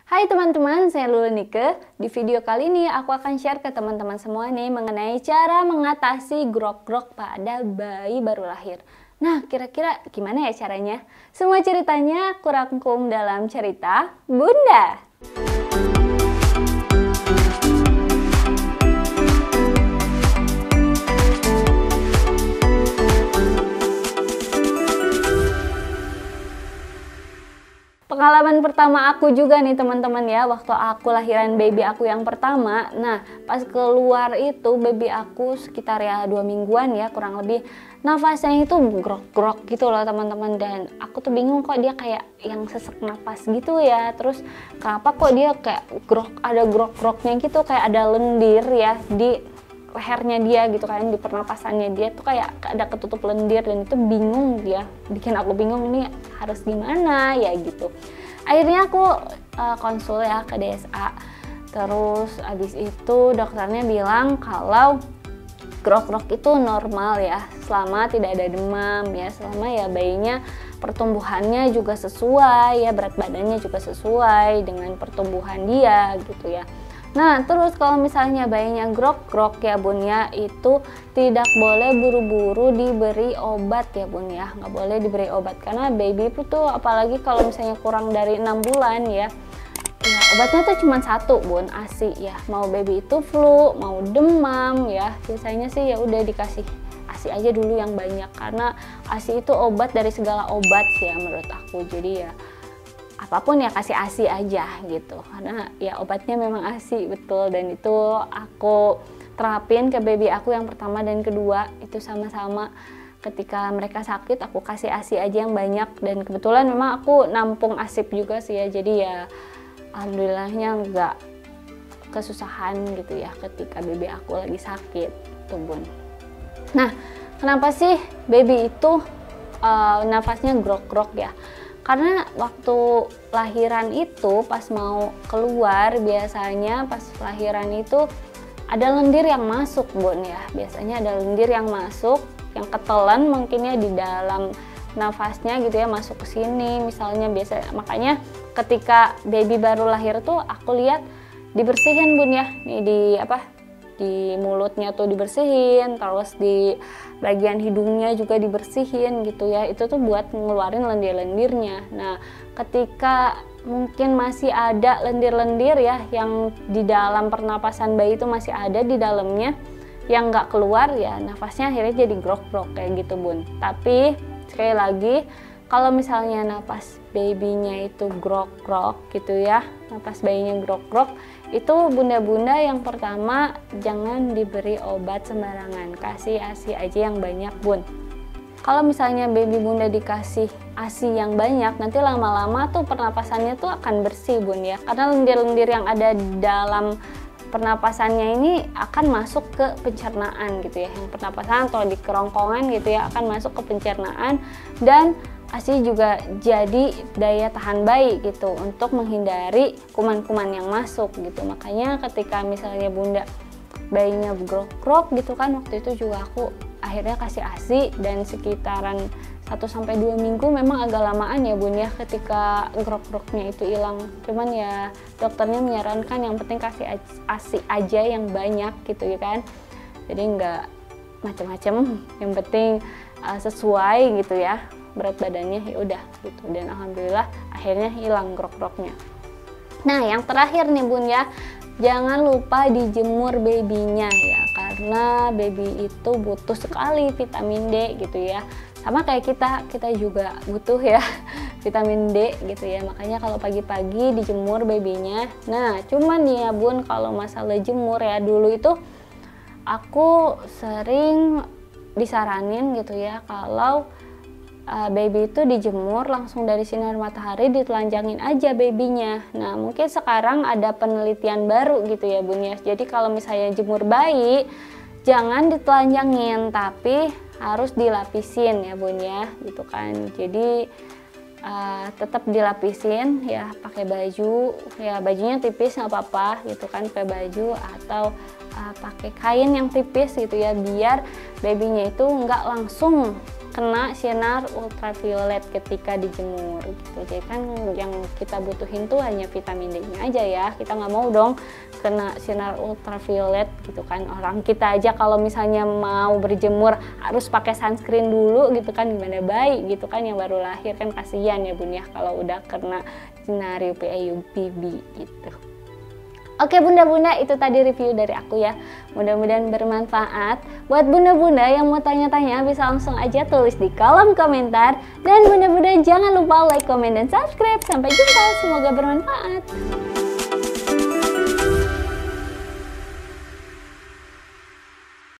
Hai teman-teman, saya Lulu Nike. Di video kali ini aku akan share ke teman-teman semua nih mengenai cara mengatasi grok-grok pada bayi baru lahir. Nah, kira-kira gimana ya caranya? Semua ceritanya aku rangkum dalam cerita Bunda. Pengalaman pertama aku juga nih teman-teman ya, waktu aku lahiran baby aku yang pertama. Nah, pas keluar itu baby aku sekitar ya 2 mingguan ya kurang lebih. Nafasnya itu grok-grok gitu loh teman-teman, dan aku tuh bingung kok dia kayak yang sesek napas gitu ya. Terus kenapa kok dia kayak ada grok-groknya gitu, kayak ada lendir ya di lehernya dia gitu kan, di pernapasannya dia tuh kayak ada ketutup lendir, dan itu bingung dia, bikin aku bingung ini harus gimana ya gitu. Akhirnya aku konsul ya ke DSA, terus abis itu dokternya bilang kalau grok-grok itu normal ya, selama tidak ada demam ya, selama ya bayinya pertumbuhannya juga sesuai ya, berat badannya juga sesuai dengan pertumbuhan dia gitu ya. Nah, terus kalau misalnya bayinya grok-grok ya bun ya, itu tidak boleh buru-buru diberi obat ya bun ya, nggak boleh diberi obat karena baby itu tuh apalagi kalau misalnya kurang dari 6 bulan ya, obatnya tuh cuma satu bun, ASI ya. Mau baby itu flu, mau demam ya, biasanya sih ya udah dikasih ASI aja dulu yang banyak, karena ASI itu obat dari segala obat sih ya menurut aku. Jadi ya apapun ya kasih ASI aja gitu, karena ya obatnya memang ASI betul, dan itu aku terapin ke baby aku yang pertama dan kedua itu sama-sama. Ketika mereka sakit aku kasih ASI aja yang banyak, dan kebetulan memang aku nampung ASIP juga sih ya, jadi ya alhamdulillahnya nggak kesusahan gitu ya ketika baby aku lagi sakit tuh bun. Nah, kenapa sih baby itu nafasnya grok-grok ya? Karena waktu lahiran itu pas mau keluar, biasanya pas lahiran itu ada lendir yang masuk bun ya, biasanya ada lendir yang masuk, yang ketelan mungkin ya di dalam nafasnya gitu ya, masuk ke sini misalnya. Biasa makanya ketika baby baru lahir tuh aku lihat dibersihin bun ya, nih di mulutnya tuh dibersihin, terus di bagian hidungnya juga dibersihin gitu ya, itu tuh buat ngeluarin lendir-lendirnya. Nah, ketika mungkin masih ada lendir-lendir ya yang di dalam pernapasan bayi itu masih ada di dalamnya yang nggak keluar ya, nafasnya akhirnya jadi grok-grok kayak gitu bun. Tapi sekali lagi, kalau misalnya napas babynya itu grok-grok gitu ya, napas bayinya grok-grok, itu bunda-bunda yang pertama jangan diberi obat sembarangan, kasih ASI aja yang banyak bun. Kalau misalnya baby bunda dikasih ASI yang banyak, nanti lama-lama tuh pernapasannya tuh akan bersih bun ya, karena lendir-lendir yang ada di dalam pernapasannya ini akan masuk ke pencernaan gitu ya, yang pernapasan atau di kerongkongan gitu ya, akan masuk ke pencernaan, dan ASI juga jadi daya tahan bayi gitu untuk menghindari kuman-kuman yang masuk gitu. Makanya ketika misalnya bunda bayinya grok-grok gitu kan, waktu itu juga aku akhirnya kasih ASI, dan sekitaran 1-2 minggu memang agak lamaan ya bun ya ketika grok-groknya itu hilang. Cuman ya dokternya menyarankan yang penting kasih ASI aja yang banyak gitu ya kan, jadi nggak macem-macem, yang penting sesuai gitu ya berat badannya, ya udah gitu. Dan alhamdulillah akhirnya hilang grok-groknya. Nah, yang terakhir nih bun ya, jangan lupa dijemur babynya ya, karena baby itu butuh sekali vitamin D gitu ya, sama kayak kita juga butuh ya vitamin D gitu ya. Makanya kalau pagi-pagi dijemur babynya. Nah, cuman nih ya bun, kalau masalah jemur ya, dulu itu aku sering disaranin gitu ya, kalau baby itu dijemur langsung dari sinar matahari, ditelanjangin aja babynya. Nah, mungkin sekarang ada penelitian baru gitu ya bun ya, jadi kalau misalnya jemur bayi jangan ditelanjangin, tapi harus dilapisin ya bun ya gitu kan. Jadi tetap dilapisin ya, pakai baju ya, bajunya tipis nggak apa-apa gitu kan, pakai baju atau pakai kain yang tipis gitu ya, biar babynya itu nggak langsung kena sinar ultraviolet ketika dijemur gitu. Jadi kan yang kita butuhin tuh hanya vitamin D-nya aja ya. Kita nggak mau dong kena sinar ultraviolet gitu kan. Orang kita aja kalau misalnya mau berjemur harus pakai sunscreen dulu gitu kan, gimana bayi gitu kan yang baru lahir kan, kasihan ya bun ya kalau udah kena sinar UVA UVB gitu. Oke bunda-bunda, itu tadi review dari aku ya. Mudah-mudahan bermanfaat. Buat bunda-bunda yang mau tanya-tanya bisa langsung aja tulis di kolom komentar. Dan bunda-bunda jangan lupa like, komen, dan subscribe. Sampai jumpa, semoga bermanfaat.